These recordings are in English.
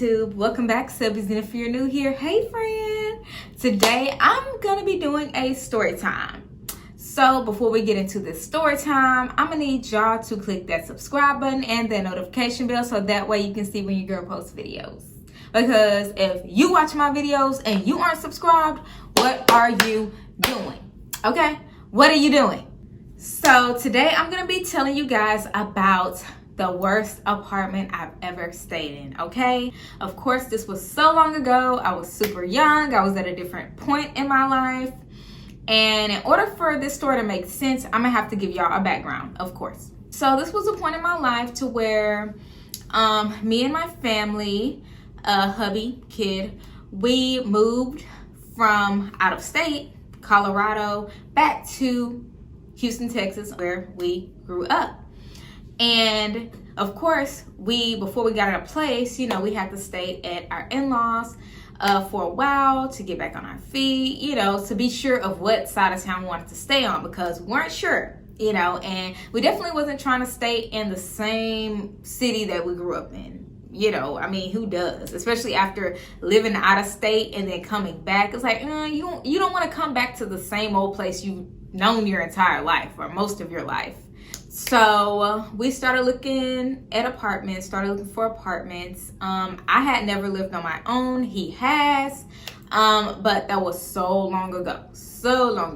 YouTube, welcome back subbies, and if you're new here, hey friend. Today I'm gonna be doing a story time. So before we get into this story time, I'm gonna need y'all to click that subscribe button and that notification bell so that way you can see when your girl posts videos. Because if you watch my videos and you aren't subscribed, what are you doing? Okay, what are you doing? So today I'm gonna be telling you guys about the worst apartment I've ever stayed in, okay? Of course, this was so long ago. I was super young. I was at a different point in my life. And in order for this story to make sense, I'm gonna have to give y'all a background, of course. So this was a point in my life to where me and my family, hubby, kid, we moved from out of state, Colorado, back to Houston, Texas, where we grew up. And of course, before we got in a place, you know, we had to stay at our in-laws for a while to get back on our feet, you know, to be sure of what side of town we wanted to stay on, because we weren't sure, you know, and we definitely wasn't trying to stay in the same city that we grew up in. You know, I mean, who does? Especially after living out of state and then coming back. It's like, you don't want to come back to the same old place you've known your entire life or most of your life. So we started looking at apartments, started looking for apartments. I had never lived on my own. He has, but that was so long ago. So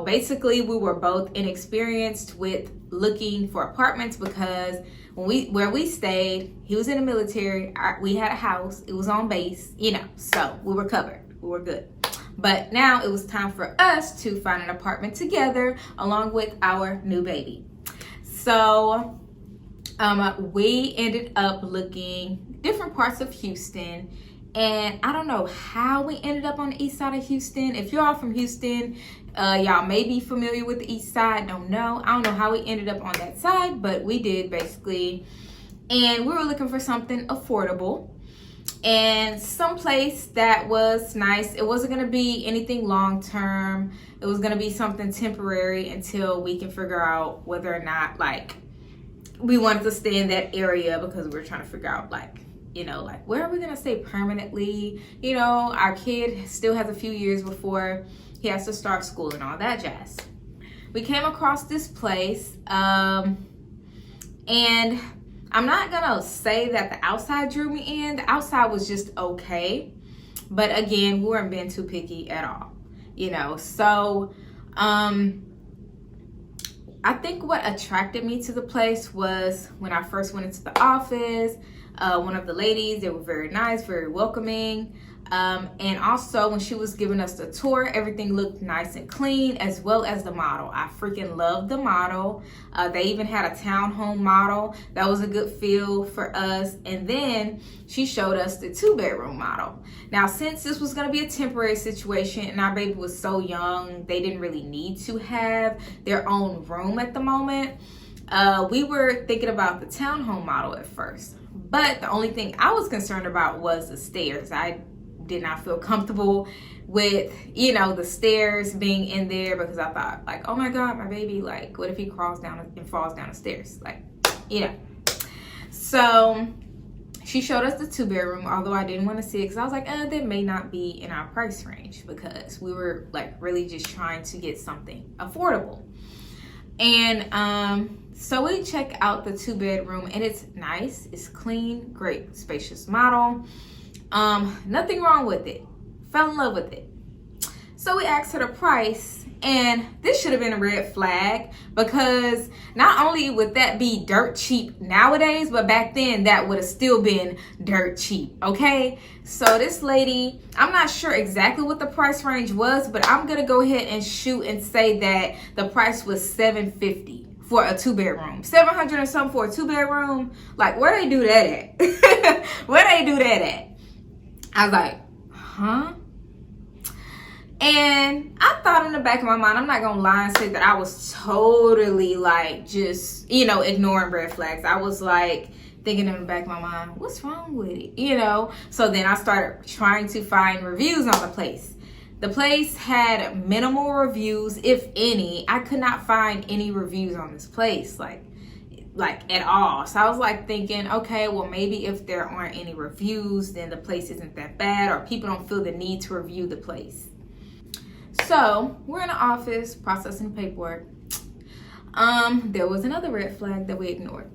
basically we were both inexperienced with looking for apartments because where we stayed, he was in the military. We had a house. It was on base, you know, so we were covered. We were good. But now it was time for us to find an apartment together along with our new baby. So we ended up looking different parts of Houston, and I don't know how we ended up on the east side of Houston. If you're all from Houston, y'all may be familiar with the east side. I don't know how we ended up on that side, but we did basically. And we were looking for something affordable and someplace that was nice. It wasn't going to be anything long term. It was going to be something temporary until we can figure out whether or not like we wanted to stay in that area, because we were trying to figure out like, you know, like where are we going to stay permanently? You know, our kid still has a few years before he has to start school and all that jazz. We came across this place and I'm not gonna say that the outside drew me in. The outside was just okay, but again, we weren't being too picky at all, you know. So I think what attracted me to the place was when I first went into the office, one of the ladies, they were very nice, very welcoming. And also when she was giving us the tour, everything looked nice and clean, as well as the model. I freaking loved the model. They even had a townhome model. That was a good feel for us. And then she showed us the 2-bedroom model. Now, since this was going to be a temporary situation and our baby was so young, they didn't really need to have their own room at the moment. We were thinking about the townhome model at first, but the only thing I was concerned about was the stairs. I did not feel comfortable with, you know, the stairs being in there, because I thought like, oh my God, my baby, like what if he crawls down and falls down the stairs, like, you know. So she showed us the 2-bedroom, although I didn't want to see it because I was like, that may not be in our price range, because we were like really just trying to get something affordable. And so we check out the 2-bedroom, and it's nice, it's clean, great spacious model. Nothing wrong with it. Fell in love with it. So we asked her the price, and this should have been a red flag, because not only would that be dirt cheap nowadays, but back then that would have still been dirt cheap, okay? So this lady, I'm not sure exactly what the price range was, but I'm gonna go ahead and shoot and say that the price was $750 for a 2-bedroom. $700 and something for a 2-bedroom. Like, where they do that at? Where they do that at? I was like, huh? And I thought in the back of my mind, I'm not gonna lie and say that I was totally like just, you know, ignoring red flags. I was like thinking in the back of my mind, what's wrong with it? You know? So then I started trying to find reviews on the place. The place had minimal reviews, if any. I could not find any reviews on this place. Like, like at all. So I was like thinking, okay, well maybe if there aren't any reviews, then the place isn't that bad, or people don't feel the need to review the place. So we're in the office processing paperwork. There was another red flag that we ignored.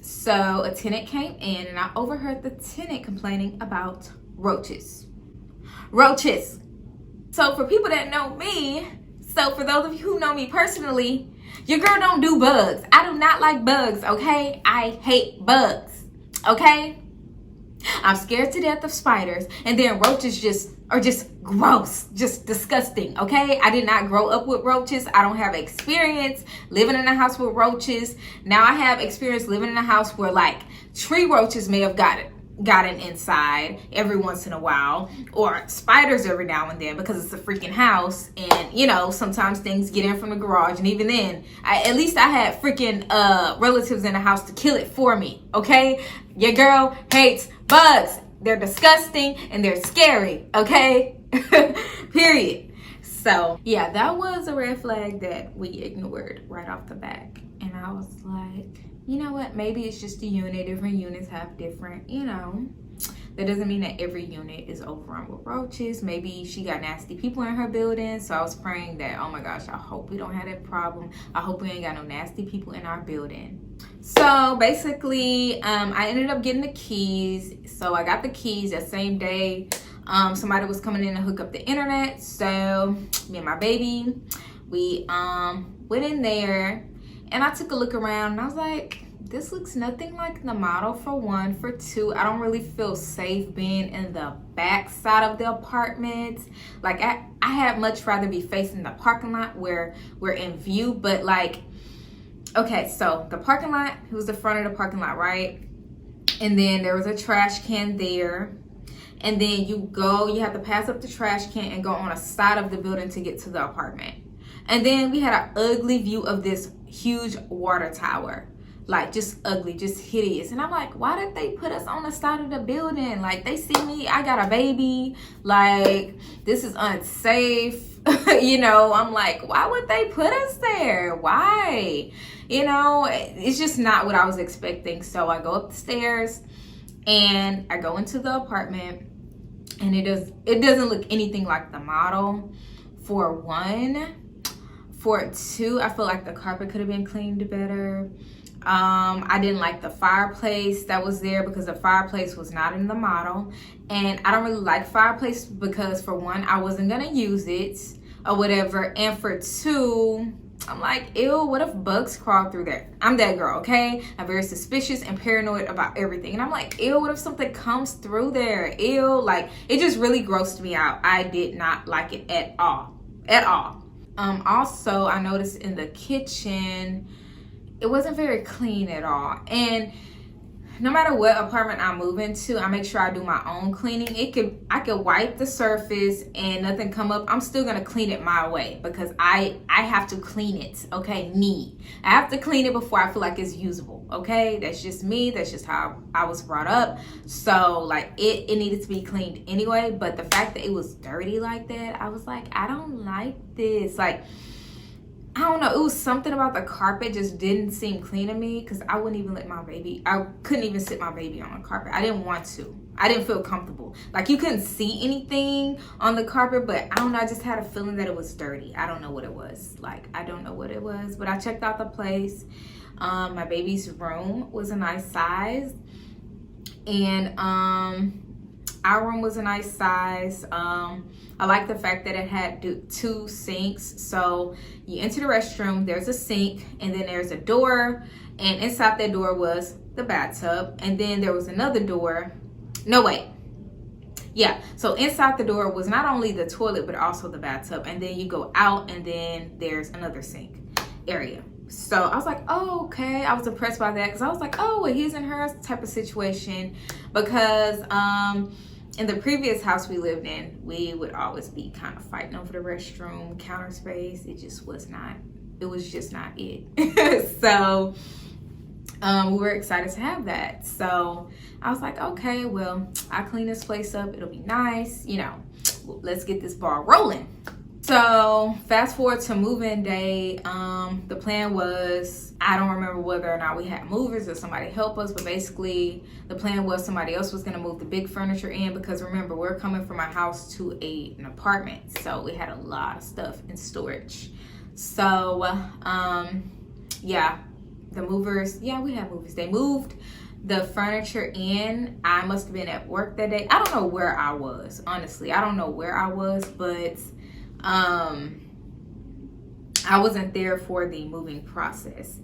So a tenant came in and I overheard the tenant complaining about roaches. Roaches. So for people that know me, so for those of you who know me personally, your girl don't do bugs. I do not like bugs, okay? I hate bugs, okay? I'm scared to death of spiders, and then roaches are just gross, just disgusting, okay? I did not grow up with roaches. I don't have experience living in a house with roaches. Now I have experience living in a house where like tree roaches may have gotten inside every once in a while, or spiders every now and then, because it's a freaking house, and you know, sometimes things get in from the garage, and even then at least I had freaking relatives in the house to kill it for me, okay? Your girl hates bugs. They're disgusting and they're scary, okay? Period. So yeah, that was a red flag that we ignored right off the bat, and I was like, you know what, maybe it's just a unit. Different units have different, you know, that doesn't mean that every unit is overrun with roaches. Maybe she got nasty people in her building. So I was praying that, oh my gosh, I hope we don't have that problem. I hope we ain't got no nasty people in our building. So basically, I ended up getting the keys. So I got the keys that same day. Somebody was coming in to hook up the internet. So me and my baby, we went in there. And I took a look around and I was like, this looks nothing like the model, for one. For two, I don't really feel safe being in the back side of the apartment. Like I had much rather be facing the parking lot where we're in view. But like, okay, so the parking lot, it was the front of the parking lot, right? And then there was a trash can there. And then you have to pass up the trash can and go on a side of the building to get to the apartment. And then we had an ugly view of this huge water tower, like just ugly, just hideous. And I'm like, why did they put us on the side of the building? Like, they see me, I got a baby, like this is unsafe. You know, I'm like, why would they put us there? Why? You know, it's just not what I was expecting. So I go up the stairs and I go into the apartment, and it doesn't look anything like the model, for one. For two, I feel like the carpet could have been cleaned better. I didn't like the fireplace that was there, because the fireplace was not in the model. And I don't really like fireplace because, for one, I wasn't gonna use it or whatever. And for two, I'm like, ew, what if bugs crawl through there? I'm that girl, okay? I'm very suspicious and paranoid about everything. And I'm like, ew, what if something comes through there? Ew, like, it just really grossed me out. I did not like it at all, at all. Also, I noticed in the kitchen, it wasn't very clean at all. And no matter what apartment I move into, I make sure I do my own cleaning. I could wipe the surface and nothing come up. I'm still gonna clean it my way, because I have to clean it, okay? Me. I have to clean it before I feel like it's usable, okay? That's just me. That's just how I was brought up. So like it needed to be cleaned anyway. But the fact that it was dirty like that, I was like, I don't like this. Like, I don't know, it was something about the carpet just didn't seem clean to me, because I wouldn't even I couldn't even sit my baby on the carpet. I didn't want to. I didn't feel comfortable. Like, you couldn't see anything on the carpet, but I don't know, I just had a feeling that it was dirty. I don't know what it was. Like, I don't know what it was, but I checked out the place. My baby's room was a nice size, and our room was a nice size. I like the fact that it had two sinks. So you enter the restroom, there's a sink, and then there's a door, and inside that door was the bathtub, and then there was another door. No, wait. Yeah, so inside the door was not only the toilet, but also the bathtub, and then you go out, and then there's another sink area. So I was like, oh, okay. I was impressed by that, because I was like, oh, a his and hers type of situation, because in the previous house we lived in, we would always be kind of fighting over the restroom counter space. It was just not it. So we were excited to have that. So I was like, okay, well, I clean this place up, it'll be nice, you know, let's get this ball rolling. So fast forward to move-in day. The plan was, I don't remember whether or not we had movers or somebody help us, but basically the plan was somebody else was going to move the big furniture in, because remember, we're coming from a house to an apartment, so we had a lot of stuff in storage. So yeah, the movers, yeah, we had movers. They moved the furniture in. I must have been at work that day. I don't know where I was, honestly. I don't know where I was, but I wasn't there for the moving process.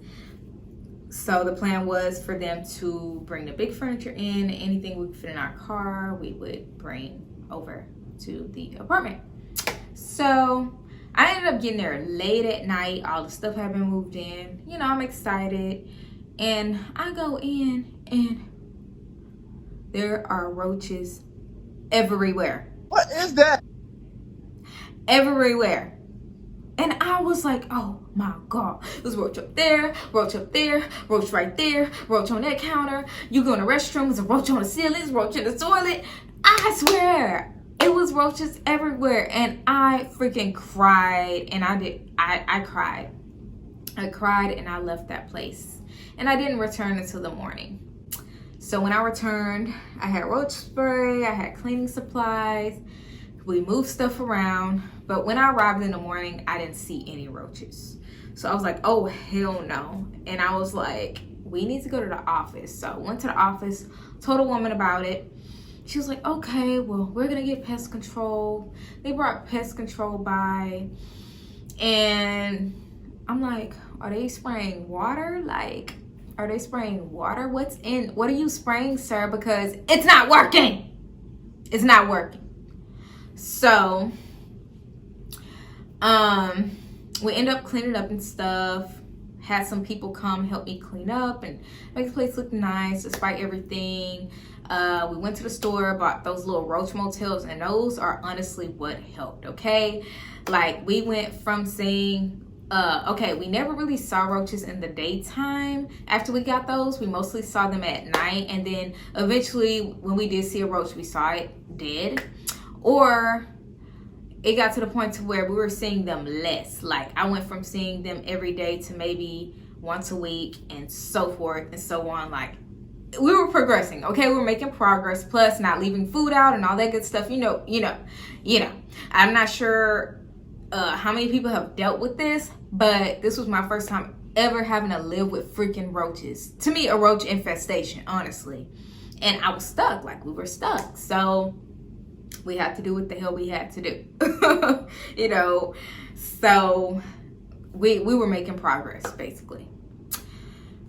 So the plan was for them to bring the big furniture in. Anything we could fit in our car, we would bring over to the apartment. So I ended up getting there late at night. All the stuff had been moved in. You know, I'm excited. And I go in and there are roaches everywhere. What is that? Everywhere. And I was like, oh my God. There's roach up there, roach right there, roach on that counter. You go in the restroom, there's a roach on the ceiling, there's a roach in the toilet. I swear, it was roaches everywhere. And I freaking cried. And I cried. I cried and I left that place. And I didn't return until the morning. So when I returned, I had roach spray, I had cleaning supplies. We moved stuff around, but when I arrived in the morning, I didn't see any roaches. So I was like, oh, hell no. And I was like, we need to go to the office. So I went to the office, told a woman about it. She was like, okay, well, we're gonna get pest control. They brought pest control by, and I'm like, are they spraying water? Like, are they spraying water? What are you spraying, sir? Because it's not working. It's not working. So, we end up cleaning up and stuff. Had some people come help me clean up and make the place look nice despite everything. We went to the store, bought those little roach motels, and those are honestly what helped, okay? Like, we went from saying, okay, we never really saw roaches in the daytime. After we got those, we mostly saw them at night. And then eventually, when we did see a roach, we saw it dead. Or it got to the point to where we were seeing them less. Like, I went from seeing them every day to maybe once a week and so forth and so on. Like, we were progressing, okay? We were making progress, plus not leaving food out and all that good stuff. You know. I'm not sure how many people have dealt with this, but this was my first time ever having to live with freaking roaches. To me, a roach infestation, honestly. And I was stuck, like we were stuck. So we had to do what the hell we had to do. You know, so we were making progress, basically.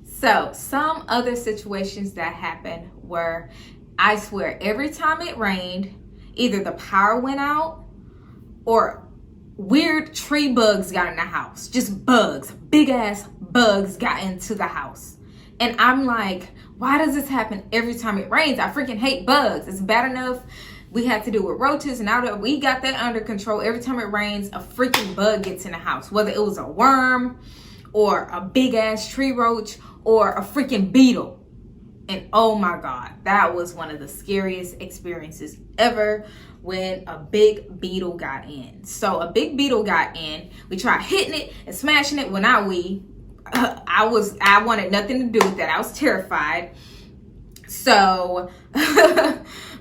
So some other situations that happened were, I swear, every time it rained, either the power went out or weird tree bugs got in the house. Just bugs, big ass bugs got into the house. And I'm like, why does this happen every time it rains? I freaking hate bugs. It's bad enough we had to deal with roaches, and now that we got that under control, every time it rains, a freaking bug gets in the house. Whether it was a worm or a big ass tree roach or a freaking beetle. And oh my God, that was one of the scariest experiences ever when a big beetle got in. So a big beetle got in. We tried hitting it and smashing it. Well, not we. I wanted nothing to do with that. I was terrified. So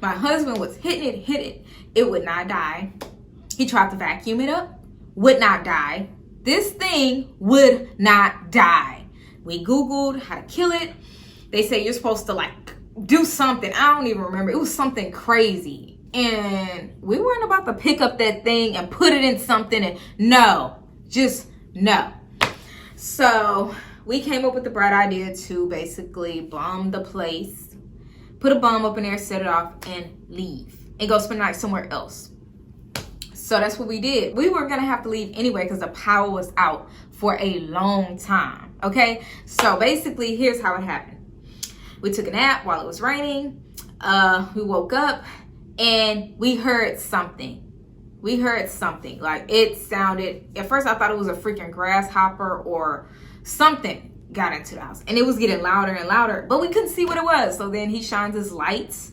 my husband was hitting it. It would not die. He tried to vacuum it up. Would not die. This thing would not die. We Googled how to kill it. They say you're supposed to like do something. I don't even remember. It was something crazy. And we weren't about to pick up that thing and put it in something. And no, just no. So we came up with the bright idea to basically bomb the place. Put a bomb up in there, set it off, and leave. And go spend the night somewhere else. So that's what we did. We were going to have to leave anyway because the power was out for a long time. Okay? So basically, here's how it happened. We took a nap while it was raining. We woke up and we heard something. Like, it sounded, at first I thought it was a freaking grasshopper or something got into the house. And it was getting louder and louder, but we couldn't see what it was. So then he shines his lights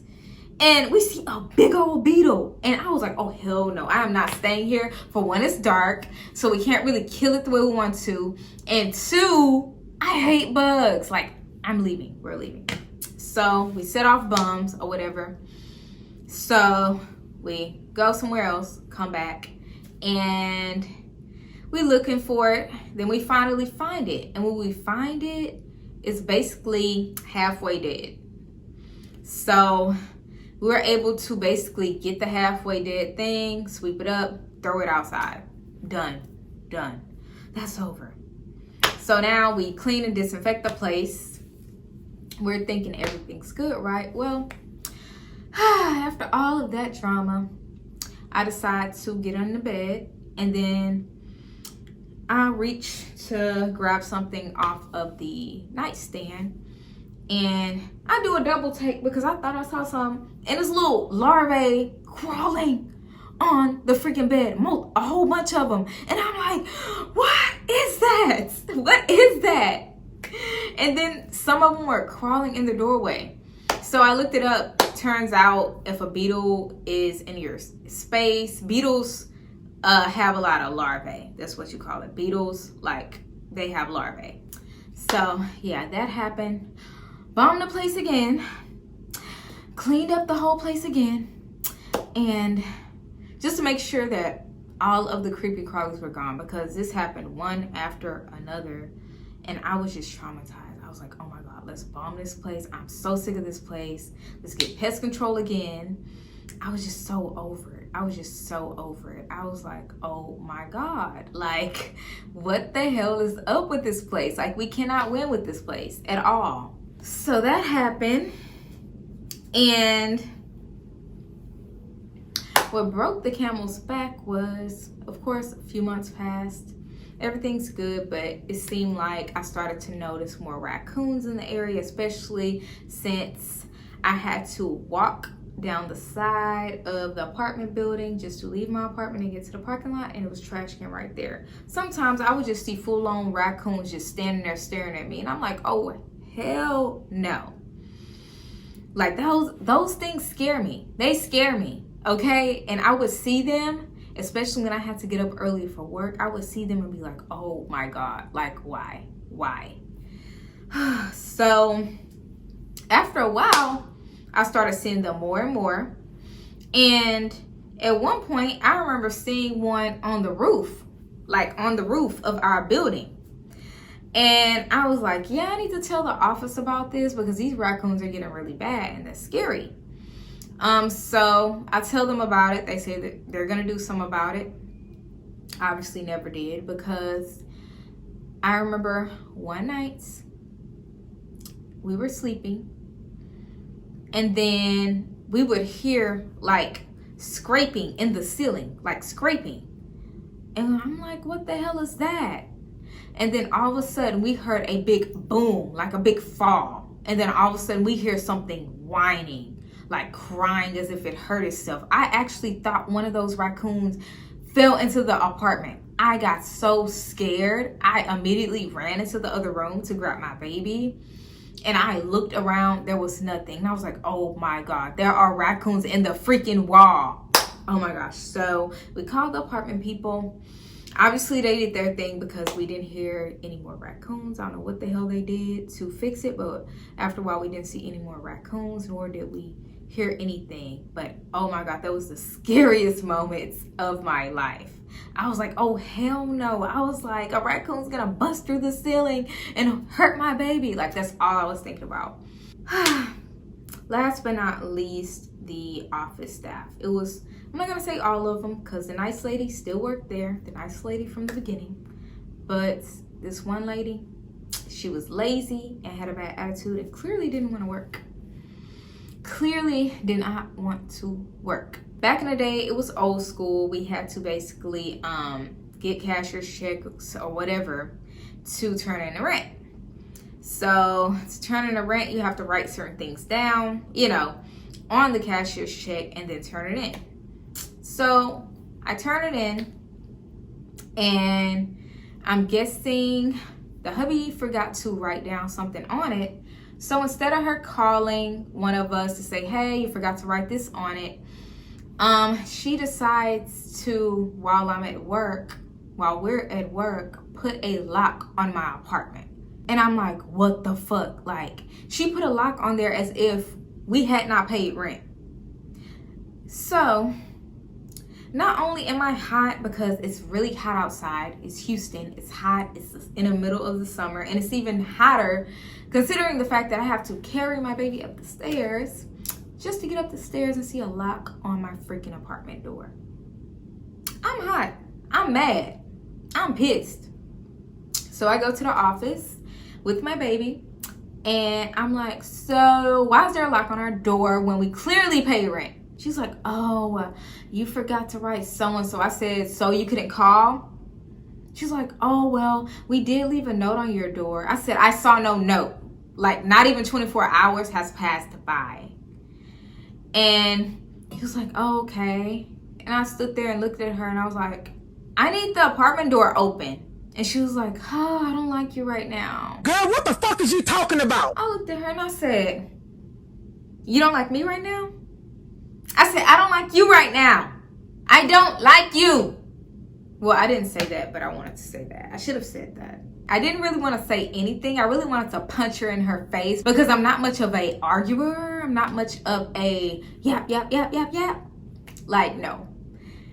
And we see a big old beetle. And I was like, oh, hell no. I am not staying here. For one, it's dark, so we can't really kill it the way we want to. And two, I hate bugs. Like, I'm leaving. We're leaving. So we set off bums or whatever. So we go somewhere else, come back, and we looking for it. Then we finally find it. And when we find it, it's basically halfway dead. So we were able to basically get the halfway dead thing, sweep it up, throw it outside. Done. That's over. So now we clean and disinfect the place. We're thinking everything's good, right? Well, after all of that drama, I decide to get on the bed, and then I reach to grab something off of the nightstand, and I do a double take because I thought I saw some, and this little larvae crawling on the freaking bed, a whole bunch of them. And I'm like, what is that? What is that? And then some of them were crawling in the doorway. So I looked it up. Turns out if a beetle is in your space, beetles have a lot of larvae. That's what you call it. Beetles, like, they have larvae. So yeah, that happened. Bombed the place again. Cleaned up the whole place again. And just to make sure that all of the creepy crawlies were gone, because this happened one after another, and I was just traumatized. I was like, oh my God, let's bomb this place. I'm so sick of this place. Let's get pest control again. I was just so over it. I was like, oh my God, like, what the hell is up with this place? Like, we cannot win with this place at all. So that happened, and what broke the camel's back was, of course, a few months passed. Everything's good, but it seemed like I started to notice more raccoons in the area, especially since I had to walk down the side of the apartment building just to leave my apartment and get to the parking lot, and it was trash can right there. Sometimes I would just see full-on raccoons just standing there staring at me, and I'm like, oh, hell no. Like, those things scare me. They scare me, okay? And I would see them, especially when I had to get up early for work. I would see them and be like, oh my God, like, why? So after a while, I started seeing them more and more. And at one point, I remember seeing one on the roof, like on the roof of our building. And I was like, yeah, I need to tell the office about this because these raccoons are getting really bad and that's scary. So I tell them about it. They say that they're gonna do something about it. Obviously never did, because I remember one night we were sleeping, and then we would hear like scraping in the ceiling, like scraping. And I'm like, what the hell is that? And then all of a sudden we heard a big boom, like a big fall. And then all of a sudden we hear something whining, like crying as if it hurt itself. I actually thought one of those raccoons fell into the apartment. I got so scared. I immediately ran into the other room to grab my baby. And I looked around, there was nothing. And I was like, oh my God, there are raccoons in the freaking wall. Oh my gosh. So we called the apartment people. Obviously they did their thing because we didn't hear any more raccoons. I don't know what the hell they did to fix it, but after a while we didn't see any more raccoons, nor did we hear anything. But oh my God, that was the scariest moments of my life. I was like, oh hell no. I was like, a raccoon's gonna bust through the ceiling and hurt my baby. Like, that's all I was thinking about. Last but not least, the office staff. It was, I'm not gonna say all of them because the nice lady still worked there, the nice lady from the beginning. But this one lady, she was lazy and had a bad attitude and clearly didn't want to work. Clearly did not want to work. Back in the day, it was old school. We had to basically get cashier's checks or whatever to turn in the rent. So to turn in the rent, you have to write certain things down, you know, on the cashier's check and then turn it in. So I turn it in, and I'm guessing the hubby forgot to write down something on it So instead of her calling one of us to say, hey, you forgot to write this on it, she decides to, while we're at work, put a lock on my apartment. And I'm like, what the fuck? Like, she put a lock on there as if we had not paid rent. So not only am I hot because it's really hot outside, it's Houston, it's hot, it's in the middle of the summer, and it's even hotter considering the fact that I have to carry my baby up the stairs just to get up the stairs and see a lock on my freaking apartment door. I'm hot, I'm mad, I'm pissed. So I go to the office with my baby and I'm like, so why is there a lock on our door when we clearly pay rent? She's like, oh, you forgot to write so-and-so. I said, so you couldn't call? She's like, oh, well, we did leave a note on your door. I said, I saw no note. Like, not even 24 hours has passed by. And he was like, oh, okay. And I stood there and looked at her and I was like, I need the apartment door open. And she was like, oh, I don't like you right now. Girl, what the fuck is you talking about? I looked at her and I said, you don't like me right now? I said, I don't like you right now. I don't like you. Well, I didn't say that, but I wanted to say that. I should have said that. I didn't really want to say anything. I really wanted to punch her in her face because I'm not much of a arguer. I'm not much of a yap. Like, no.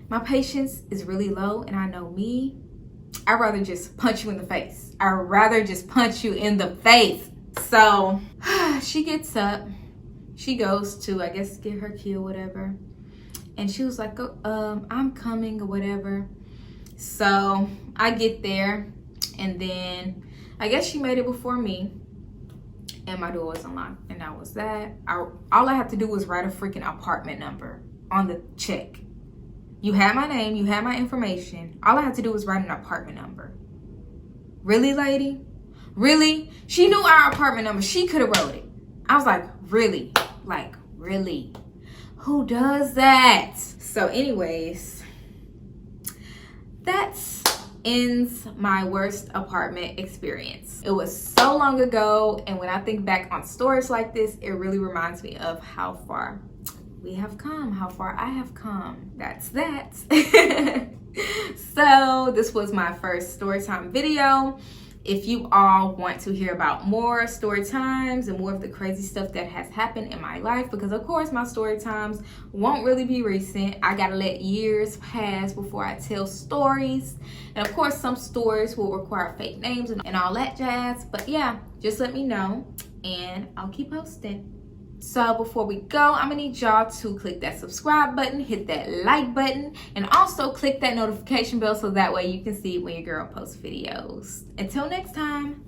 My patience is really low and I know me. I'd rather just punch you in the face. I'd rather just punch you in the face. So she gets up. She goes to, I guess, get her key or whatever. And she was like, I'm coming or whatever. So I get there. And then I guess she made it before me. And my door was unlocked. And that was that. All I had to do was write a freaking apartment number on the check. You had my name. You had my information. All I had to do was write an apartment number. Really, lady? Really? She knew our apartment number. She could have wrote it. I was like, really? Like, really? Who does that? So anyways, that ends my worst apartment experience. It was so long ago, and when I think back on stories like this, it really reminds me of how far we have come, how far I have come. That's that. So this was my first storytime video. If you all want to hear about more story times and more of the crazy stuff that has happened in my life, because of course my story times won't really be recent. I gotta let years pass before I tell stories. And of course some stories will require fake names and all that jazz. But yeah, just let me know and I'll keep posting. So before we go, I'm gonna need y'all to click that subscribe button, hit that like button, and also click that notification bell so that way you can see when your girl posts videos. Until next time,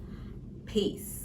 peace.